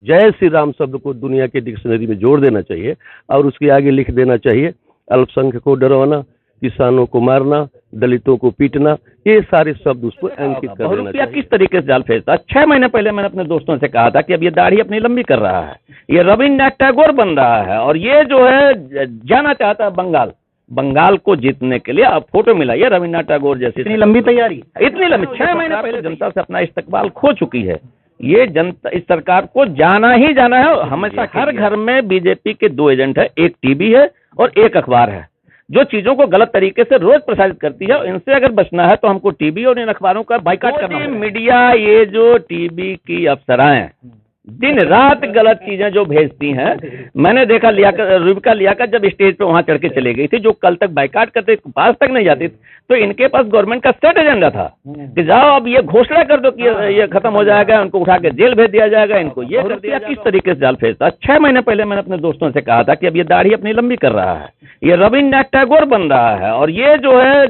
जय श्री राम शब्द को दुनिया के डिक्शनरी में जोड़ देना चाहिए और उसके आगे लिख देना चाहिए अल्पसंख्यक को डरवाना, किसानों को मारना, दलितों को पीटना, ये सारे शब्द उसको अंकित कर देना चाहिए। किस तरीके से जाल फेंकता? 6 महीने पहले मैंने अपने दोस्तों से कहा था कि अब ये दाढ़ी अपनी लंबी कर रहा है, ये रविन्द्रनाथ टैगोर बन रहा है और ये जो है जाना चाहता है बंगाल। बंगाल को जीतने के लिए अब फोटो मिला ये रविन्द्रनाथ टैगोर जैसी इतनी लंबी तैयारी, इतनी लंबी 6 महीने पहले जनता से अपना इस्तकबाल खो चुकी है। ये जनता इस सरकार को जाना ही जाना है। हमेशा हर घर में बीजेपी के 2 एजेंट है, एक टीवी है और एक अखबार है, जो चीजों को गलत तरीके से रोज प्रसारित करती है। इनसे अगर बचना है तो हमको टीवी और इन अखबारों का बाइकाट करना है। मीडिया, ये जो टीवी की अफसराएं दिन रात गलत चीजें जो भेजती हैं, मैंने देखा रूबिका लियाकत जब स्टेज पे वहां चढ़ के चली गई थी, जो कल तक बाइकाट करते पास तक नहीं जाती, तो इनके पास गवर्नमेंट का सेट एजेंडा था कि जाओ अब ये घोषणा कर दो कि ये खत्म हो जाएगा, उनको उठा के जेल भेज दिया जाएगा, इनको ये कर दिया। किस तरीके से जाल फेंकता? 6 महीने पहले मैंने अपने दोस्तों से कहा था कि अब ये दाढ़ी अपनी लंबी कर रहा है, ये रविन्द्रनाथ टैगोर बन रहा है और ये जो है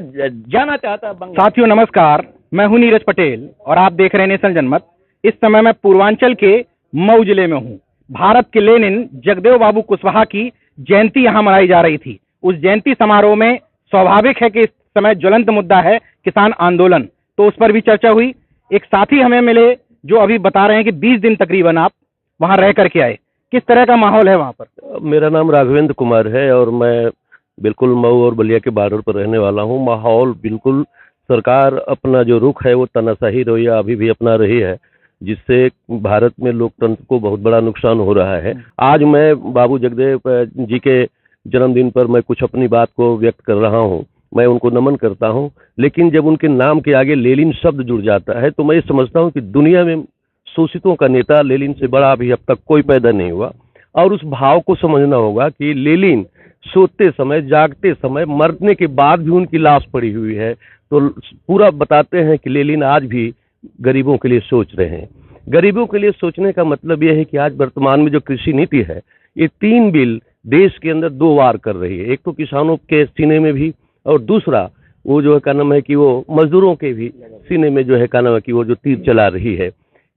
जाना चाहता है बंगाल। साथियों नमस्कार, मैं हूं नीरज पटेल और आप देख रहे हैं नेशन जनमत। इस समय मैं पूर्वांचल के मऊ जिले में हूं। भारत के लेनिन जगदेव बाबू कुशवाहा की जयंती यहां मनाई जा रही थी। उस जयंती समारोह में स्वाभाविक है कि इस समय ज्वलंत मुद्दा है किसान आंदोलन, तो उस पर भी चर्चा हुई। एक साथी हमें मिले जो अभी बता रहे हैं कि 20 दिन तकरीबन आप वहां रह करके आए। किस तरह का माहौल है वहां पर? मेरा नाम राघवेंद्र कुमार है और मैं बिल्कुल मऊ और बलिया के बॉर्डर पर रहने वाला हूँ। माहौल बिल्कुल, सरकार अपना जो रुख है वो तानाशाही रवैया अभी भी अपना रही है, जिससे भारत में लोकतंत्र को बहुत बड़ा नुकसान हो रहा है। आज मैं बाबू जगदेव जी के जन्मदिन पर मैं कुछ अपनी बात को व्यक्त कर रहा हूँ, मैं उनको नमन करता हूँ, लेकिन जब उनके नाम के आगे लेनिन शब्द जुड़ जाता है तो मैं ये समझता हूँ कि दुनिया में शोषितों का नेता लेनिन से बड़ा अभी अब तक कोई पैदा नहीं हुआ। और उस भाव को समझना होगा कि लेनिन सोते समय, जागते समय, मरने के बाद भी उनकी लाश पड़ी हुई है, तो पूरा बताते हैं कि लेनिन आज भी गरीबों के लिए सोच रहे हैं। गरीबों के लिए सोचने का मतलब यह है कि आज वर्तमान में जो कृषि नीति है, ये 3 बिल देश के अंदर 2 वार कर रही है। एक तो किसानों के सीने में भी, और दूसरा वो जो है क्या नाम है कि वो मजदूरों के भी सीने में जो है क्या नाम है कि वो जो तीर चला रही है।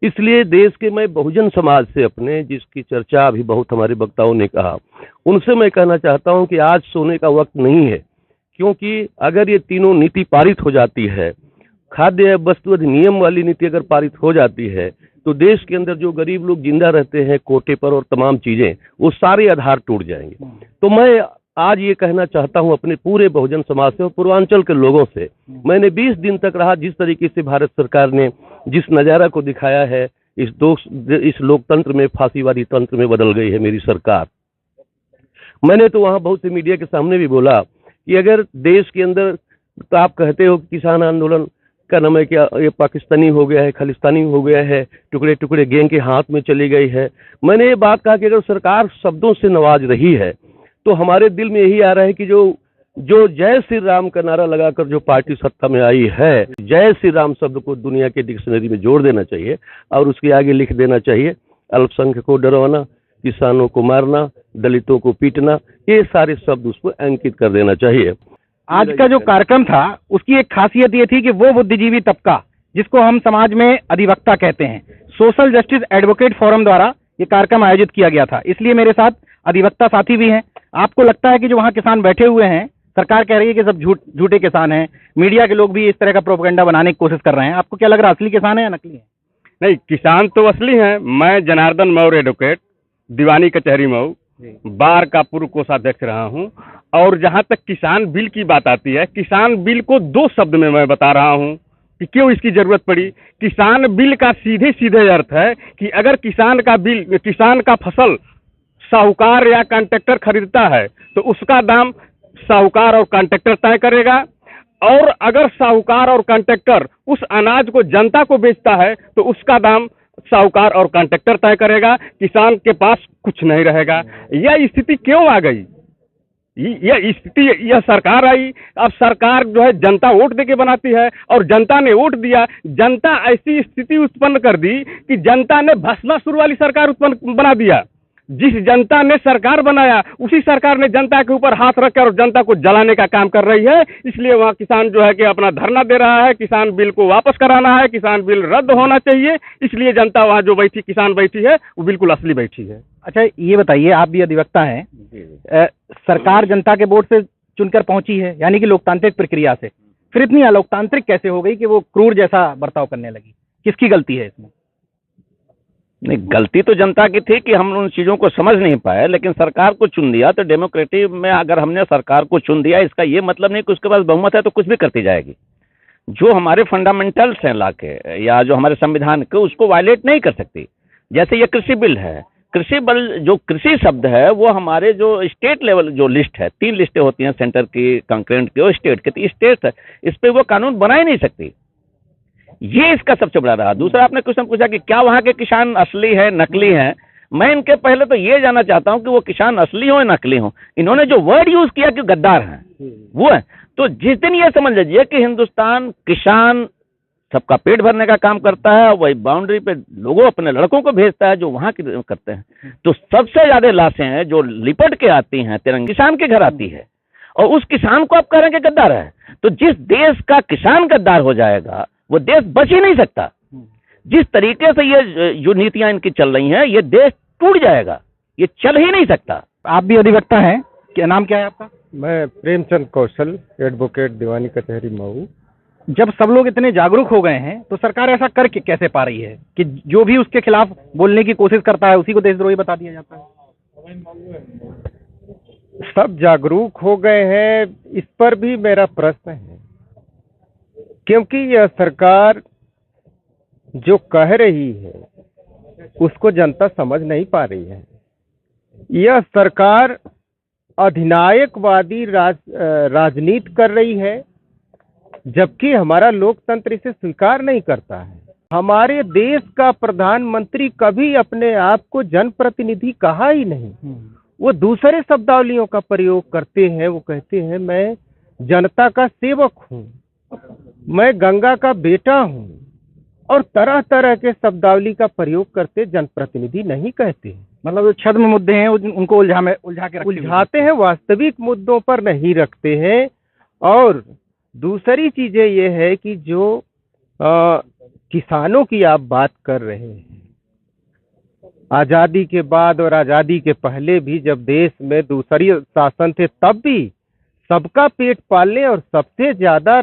इसलिए देश के मैं बहुजन समाज से अपने, जिसकी चर्चा अभी बहुत हमारे वक्ताओं ने कहा, उनसे मैं कहना चाहता हूं कि आज सोने का वक्त नहीं है, क्योंकि अगर ये तीनों नीति पारित हो जाती है, खाद्य वस्तु अधिनियम वाली नीति अगर पारित हो जाती है, तो देश के अंदर जो गरीब लोग जिंदा रहते हैं कोटे पर और तमाम चीजें, वो सारे आधार टूट जाएंगे। तो मैं आज ये कहना चाहता हूं अपने पूरे बहुजन समाज से और पूर्वांचल के लोगों से, मैंने 20 दिन तक रहा, जिस तरीके से भारत सरकार ने जिस नजारा को दिखाया है, इस लोकतंत्र में फांसीवादी तंत्र में बदल गई है मेरी सरकार। मैंने तो वहां बहुत से मीडिया के सामने भी बोला कि अगर देश के अंदर, तो आप कहते हो किसान आंदोलन का नाम है क्या, ये पाकिस्तानी हो गया है, खालिस्तानी हो गया है, टुकड़े टुकड़े गैंग के हाथ में चली गई है। मैंने ये बात कहा कि अगर सरकार शब्दों से नवाज रही है, तो हमारे दिल में यही आ रहा है कि जो जय श्री राम का नारा लगाकर जो पार्टी सत्ता में आई है, जय श्री राम शब्द को दुनिया के डिक्शनरी में जोड़ देना चाहिए और उसके आगे लिख देना चाहिए अल्पसंख्यक को डरवाना, किसानों को मारना, दलितों को पीटना, ये सारे शब्द उसको अंकित कर देना चाहिए। आज का जो कार्यक्रम था उसकी एक खासियत ये थी कि वो बुद्धिजीवी तबका, जिसको हम समाज में अधिवक्ता कहते हैं, सोशल जस्टिस एडवोकेट फोरम द्वारा ये कार्यक्रम आयोजित किया गया था। इसलिए मेरे साथ अधिवक्ता साथी भी हैं। आपको लगता है कि जो वहाँ किसान बैठे हुए हैं, सरकार कह रही है कि सब झूठे किसान हैं, मीडिया के लोग भी इस तरह का प्रोपेगेंडा बनाने की कोशिश कर रहे हैं, आपको क्या लग रहा है असली किसान है या नकली है? नहीं, किसान तो असली हैं। मैं जनार्दन मौर्य एडवोकेट, दीवानी कचहरी मऊ, बार का पूर्व कोषाध्यक्ष रहा हूं। और जहां तक किसान बिल की बात आती है, किसान बिल को 2 शब्द में मैं बता रहा हूं कि क्यों इसकी जरूरत पड़ी। किसान बिल का सीधे सीधे अर्थ है कि अगर किसान का फसल साहूकार या कॉन्ट्रैक्टर खरीदता है तो उसका दाम साहूकार और कॉन्ट्रैक्टर तय करेगा, और अगर साहूकार और कॉन्ट्रैक्टर उस अनाज को जनता को बेचता है तो उसका दाम साहूकार और कॉन्ट्रैक्टर तय करेगा। किसान के पास कुछ नहीं रहेगा। यह स्थिति क्यों आ गई? यह सरकार आई। अब सरकार जो है जनता वोट देके बनाती है, और जनता ने वोट दिया, जनता ऐसी स्थिति उत्पन्न कर दी कि जनता ने भस्मासुर वाली सरकार उत्पन्न बना दिया। जिस जनता ने सरकार बनाया उसी सरकार ने जनता के ऊपर हाथ रखकर और जनता को जलाने का काम कर रही है। इसलिए वहाँ किसान जो है कि अपना धरना दे रहा है, किसान बिल को वापस कराना है, किसान बिल रद्द होना चाहिए। इसलिए जनता वहाँ जो बैठी, किसान बैठी है, वो बिल्कुल असली बैठी है। अच्छा, ये बताइए, आप भी अधिवक्ता हैं, सरकार जनता के वोट से चुनकर पहुंची है, यानी कि लोकतांत्रिक प्रक्रिया से, फिर इतनी अलोकतांत्रिक कैसे हो गई कि वो क्रूर जैसा बर्ताव करने लगी? किसकी गलती है इसमें? नहीं, गलती तो जनता की थी कि हम उन चीज़ों को समझ नहीं पाए, लेकिन सरकार को चुन दिया। तो डेमोक्रेटिक में अगर हमने सरकार को चुन दिया, इसका ये मतलब नहीं कि उसके पास बहुमत है तो कुछ भी करती जाएगी। जो हमारे फंडामेंटल्स हैं ला के, या जो हमारे संविधान के, उसको वायलेट नहीं कर सकती। जैसे ये कृषि बिल है, कृषि बिल, जो कृषि शब्द है वो हमारे जो स्टेट लेवल जो लिस्ट है, 3 लिस्टें होती हैं, सेंटर की, कंकरेंट की और स्टेट की। स्टेट है, इस पर वो कानून बना ही नहीं सकती। ये इसका सबसे बड़ा रहा। दूसरा, आपने क्वेश्चन पूछा कि क्या वहाँ के किसान असली है, नकली हैं। मैं इनके पहले तो ये जानना चाहता हूँ कि वो किसान असली हो या नकली हो। इन्होंने जो वर्ड यूज किया कि गद्दार हैं, वो है। तो जिस दिन ये समझ लीजिए कि हिंदुस्तान किसान सबका पेट भरने का काम करता है, वही बाउंड्री पे लोगों अपने लड़कों को भेजता है जो वहाँ के करते हैं, तो सबसे ज्यादा लाशें हैं जो लिपट के आती हैं तिरंगे किसान के घर आती है, और उस किसान को आप कह रहे हैं कि गद्दार है। तो जिस देश का किसान गद्दार हो जाएगा वो देश बच ही नहीं सकता। जिस तरीके से ये जो नीतियां इनकी चल रही हैं, ये देश टूट जाएगा, ये चल ही नहीं सकता। आप भी अधिवक्ता हैं, क्या नाम क्या है आपका? मैं प्रेमचंद कौशल, एडवोकेट, दीवानी कचहरी मऊ। जब सब लोग इतने जागरूक हो गए हैं तो सरकार ऐसा कर कैसे पा रही है कि जो भी उसके खिलाफ बोलने की कोशिश करता है उसी को देशद्रोही बता दिया जाता है? सब जागरूक हो गए हैं, इस पर भी मेरा प्रश्न है, क्योंकि यह सरकार जो कह रही है उसको जनता समझ नहीं पा रही है। यह सरकार अधिनायकवादी राजनीति कर रही है, जबकि हमारा लोकतंत्र इसे स्वीकार नहीं करता है। हमारे देश का प्रधानमंत्री कभी अपने आप को जनप्रतिनिधि कहा ही नहीं। वो दूसरे शब्दावलियों का प्रयोग करते हैं। वो कहते हैं मैं जनता का सेवक हूँ, मैं गंगा का बेटा हूँ, और तरह तरह के शब्दावली का प्रयोग करते जनप्रतिनिधि नहीं कहते। मतलब जो छद्म मुद्दे हैं उनको उलझाते हैं, वास्तविक मुद्दों पर नहीं रखते हैं। और दूसरी चीजें ये है कि जो किसानों की आप बात कर रहे हैं, आजादी के बाद और आजादी के पहले भी जब देश में दूसरी शासन थे, तब भी सबका पेट पालने और सबसे ज्यादा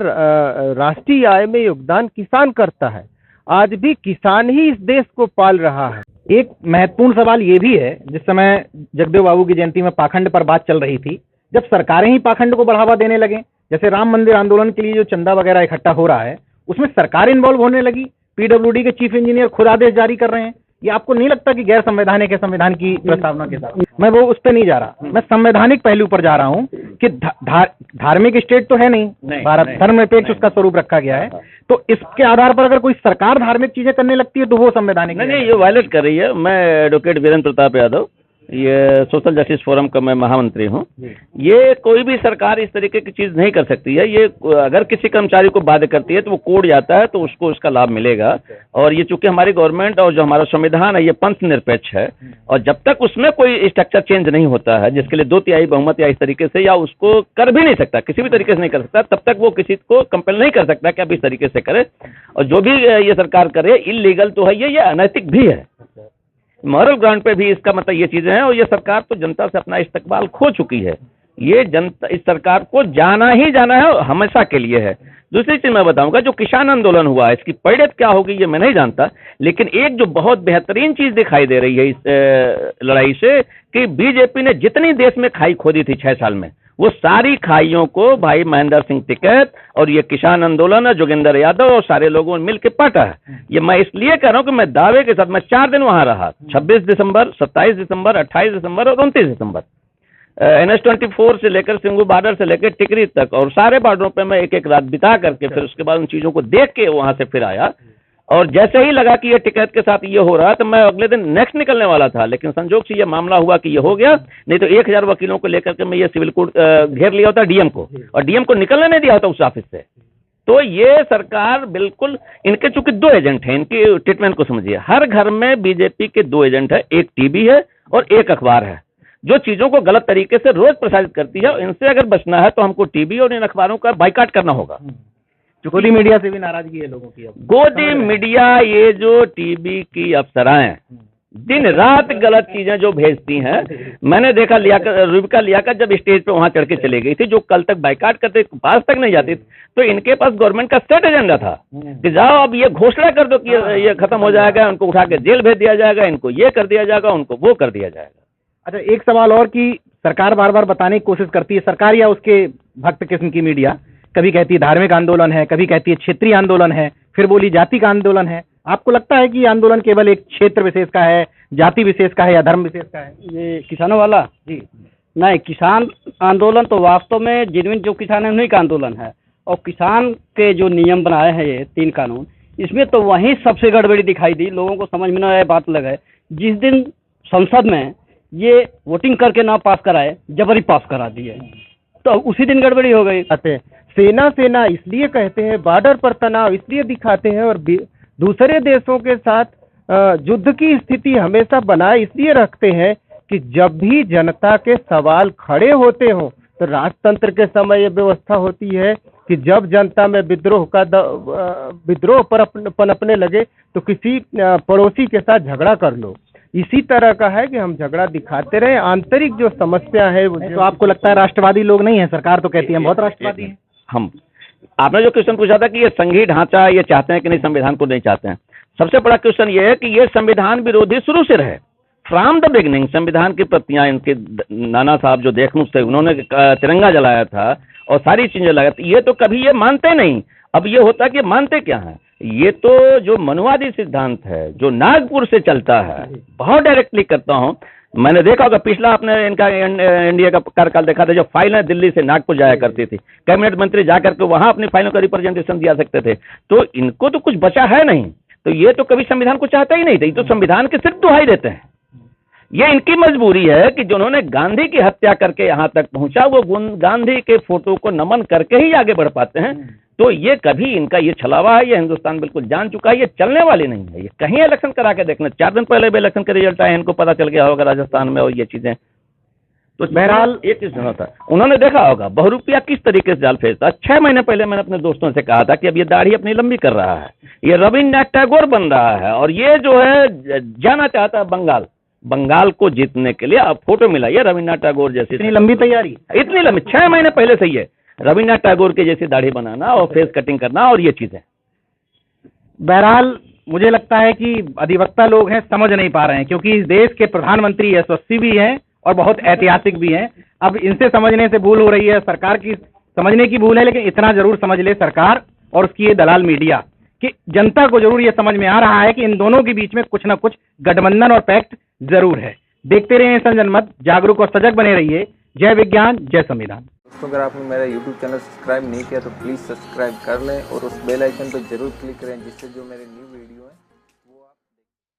राष्ट्रीय आय में योगदान किसान करता है। आज भी किसान ही इस देश को पाल रहा है। एक महत्वपूर्ण सवाल ये भी है, जिस समय जगदेव बाबू की जयंती में पाखंड पर बात चल रही थी, जब सरकारें ही पाखंड को बढ़ावा देने लगे, जैसे राम मंदिर आंदोलन के लिए जो चंदा वगैरह इकट्ठा हो रहा है उसमें सरकार इन्वॉल्व होने लगी, पीडब्ल्यूडी के चीफ इंजीनियर खुद आदेश जारी कर रहे हैं। ये आपको नहीं लगता कि गैर संवैधानिक है संविधान की प्रस्तावना के साथ? मैं वो उस पर नहीं जा रहा, मैं संवैधानिक पहलू पर जा रहा हूँ कि धार्मिक स्टेट तो है नहीं भारत, धर्मनिरपेक्ष उसका स्वरूप रखा गया है। तो इसके आधार पर अगर कोई सरकार धार्मिक चीजें करने लगती है तो वो संवैधानिक नहीं, ये वायलेट कर रही है। मैं एडवोकेट वीरेंद्र प्रताप यादव, ये सोशल जस्टिस फोरम का मैं महामंत्री हूँ। ये कोई भी सरकार इस तरीके की चीज नहीं कर सकती है। ये अगर किसी कर्मचारी को बाध्य करती है तो वो कोर्ट जाता है तो उसको उसका लाभ मिलेगा। और ये चूंकि हमारी गवर्नमेंट और जो हमारा संविधान है ये पंथ निरपेक्ष है, और जब तक उसमें कोई स्ट्रक्चर चेंज नहीं होता है जिसके लिए 2/3 बहुमत या इस तरीके से, या उसको कर भी नहीं सकता, किसी भी तरीके से नहीं कर सकता, तब तक वो किसी को कंपेल नहीं कर सकता कि आप इस तरीके से करें। और जो भी ये सरकार करे इलीगल तो है, ये अनैतिक भी है। मॉरल ग्राउंड पे भी इसका मतलब ये चीजें हैं। और ये सरकार तो जनता से अपना इस्तकबाल खो चुकी है। ये जनता, इस सरकार को जाना ही जाना है, हमेशा के लिए है। दूसरी चीज मैं बताऊंगा, जो किसान आंदोलन हुआ है इसकी परिणति क्या होगी ये मैं नहीं जानता, लेकिन एक जो बहुत बेहतरीन चीज दिखाई दे रही है इस लड़ाई से, कि बीजेपी ने जितनी देश में खाई खोदी थी 6 साल में, वो सारी खाइयों को भाई महेंद्र सिंह टिकैत और ये किसान आंदोलन है, जोगिंदर यादव और सारे लोगों ने मिलकर पाटा है। ये मैं इसलिए कह रहा हूं कि मैं दावे के साथ, मैं 4 दिन वहां रहा, 26 दिसंबर, 27 दिसंबर, 28 दिसंबर और 29 दिसंबर, NH-24 से लेकर सिंगू बॉर्डर से लेकर टिकरी तक, और सारे बॉर्डरों पे मैं एक रात बिता करके फिर उसके बाद उन चीजों को देख के वहां से फिर आया। और जैसे ही लगा कि ये टिकैत के साथ ये हो रहा है तो मैं अगले दिन नेक्स्ट निकलने वाला था, लेकिन संजोग से ये मामला हुआ कि ये हो गया, नहीं तो 1000 वकीलों को लेकर के मैं ये सिविल कोर्ट घेर लिया होता डीएम को, और डीएम को निकलने नहीं दिया होता उस ऑफिस से। तो ये सरकार बिल्कुल, इनके चूंकि 2 एजेंट हैं, इनकी ट्रीटमेंट को समझिए। हर घर में बीजेपी के 2 एजेंट है, एक टीबी है और एक अखबार है जो चीजों को गलत तरीके से रोज प्रसारित करती है। इनसे अगर बचना है तो हमको टीवी और इन अखबारों का बाइकाट करना होगा। गोदी मीडिया से भी नाराजगी है लोगों की। अब गोदी मीडिया, ये जो टीवी की अफसराएं दिन रात गलत चीजें जो भेजती हैं, मैंने देखा रूबिका लियाकत जब स्टेज पे वहां चढ़ के चले गई थी, जो कल तक बाइकाट करते पास तक नहीं जाती, तो इनके पास गवर्नमेंट का सेट एजेंडा था कि जाओ अब ये घोषणा कर दो कि ये खत्म हो जाएगा, उनको उठा के जेल भेज दिया जाएगा, इनको ये कर दिया जाएगा, उनको वो कर दिया जाएगा। अच्छा, एक सवाल और कि सरकार बार बार बताने की कोशिश करती है, सरकार या उसके भक्त किस्म की मीडिया, कभी कहती है धार्मिक आंदोलन है, कभी कहती है क्षेत्रीय आंदोलन है, फिर बोली जाति का आंदोलन है। आपको लगता है कि ये आंदोलन केवल एक क्षेत्र विशेष का है, जाति विशेष का है या धर्म विशेष का है? ये किसानों वाला जी नहीं, किसान आंदोलन तो वास्तव में जेन्युइन जो किसान है उन्हीं का आंदोलन है। और किसान के जो नियम बनाए हैं ये 3 कानून, इसमें तो वहीं सबसे गड़बड़ी दिखाई दी। लोगों को समझ में न आए, बात लगे जिस दिन संसद में ये वोटिंग करके ना पास कराए, जबरी पास करा दिए, तो उसी दिन गड़बड़ी हो गई। सेना इसलिए कहते हैं, बॉर्डर पर तनाव इसलिए दिखाते हैं, और दूसरे देशों के साथ युद्ध की स्थिति हमेशा बनाए इसलिए रखते हैं कि जब भी जनता के सवाल खड़े होते हों तो राजतंत्र के समय ये व्यवस्था होती है कि जब जनता में विद्रोह पर पनपने लगे तो किसी पड़ोसी के साथ झगड़ा कर लो। इसी तरह का है कि हम झगड़ा दिखाते रहे, आंतरिक जो समस्या है वो। तो आपको लगता है राष्ट्रवादी लोग नहीं है? सरकार तो कहती है हम बहुत राष्ट्रवादी हैं। हम आपने जो क्वेश्चन पूछा था कि ये संघीय ढांचा ये चाहते हैं कि नहीं, संविधान को नहीं चाहते हैं, सबसे बड़ा क्वेश्चन ये है कि ये संविधान विरोधी शुरू से रहे, फ्रॉम द बिगिनिंग। संविधान की प्रतियां इनके नाना साहब जो देखमुख थे, उन्होंने तिरंगा जलाया था और सारी चीजें लगाई थी। ये तो कभी ये मानते नहीं। अब ये होता है कि मानते क्या है, ये तो जो मनुवादी सिद्धांत है जो नागपुर से चलता है, बहुत डायरेक्टली करता हूँ। मैंने देखा होगा पिछला आपने इनका इंडिया का कार्यकाल देखा था, जो फाइलें दिल्ली से नागपुर जाया करती थी, कैबिनेट मंत्री जाकर के वहां अपनी फाइलों का रिप्रेजेंटेशन दिया सकते थे। तो इनको तो कुछ बचा है नहीं, तो ये तो कभी संविधान को चाहते ही नहीं थे, तो संविधान की सिर्फ दुहाई देते हैं। ये इनकी मजबूरी है कि जिन्होंने गांधी की हत्या करके यहाँ तक पहुंचा, वो गांधी के फोटो को नमन करके ही आगे बढ़ पाते हैं। तो ये कभी इनका ये छलावा है, ये हिंदुस्तान बिल्कुल जान चुका है, ये चलने वाली नहीं है। ये कहीं इलेक्शन करा के देखना, 4 दिन पहले भी इलेक्शन के रिजल्ट आए, इनको पता चल गया होगा राजस्थान में और ये चीजें। तो बहरहाल एक चीज सुना था, उन्होंने देखा होगा बहुरूपिया किस तरीके से जाल फेंकता। 6 महीने पहले मैंने अपने दोस्तों से कहा था कि अब ये दाढ़ी अपनी लंबी कर रहा है, ये रविन्द्रनाथ टैगोर बन रहा है, और ये जो है जाना चाहता है बंगाल। बंगाल को जीतने के लिए अब फोटो मिला ये रविन्द्रनाथ टैगोर जैसी, इतनी लंबी तैयारी, इतनी लंबी 6 महीने पहले से ही है, रविन्द्रनाथ टैगोर के जैसी दाढ़ी बनाना और फेस कटिंग करना और ये चीजें। बहरहाल मुझे लगता है कि अधिवक्ता लोग हैं, समझ नहीं पा रहे हैं, क्योंकि इस देश के प्रधानमंत्री यशस्वी भी हैं और बहुत ऐतिहासिक भी हैं। अब इनसे समझने से भूल हो रही है, सरकार की समझने की भूल है, लेकिन इतना जरूर समझ ले सरकार और उसकी ये दलाल मीडिया कि जनता को जरूर ये समझ में आ रहा है कि इन दोनों के बीच में कुछ ना कुछ गठबंधन और पैक्ट जरूर है। देखते रहिए नेशन जनमत, जागरूक और सजग बने रहिए। जय विज्ञान, जय संविधान। दोस्तों, अगर आपने मेरा YouTube चैनल सब्सक्राइब नहीं किया तो प्लीज़ सब्सक्राइब कर लें और उस बेल आइकन पर जरूर क्लिक करें, जिससे जो मेरे न्यू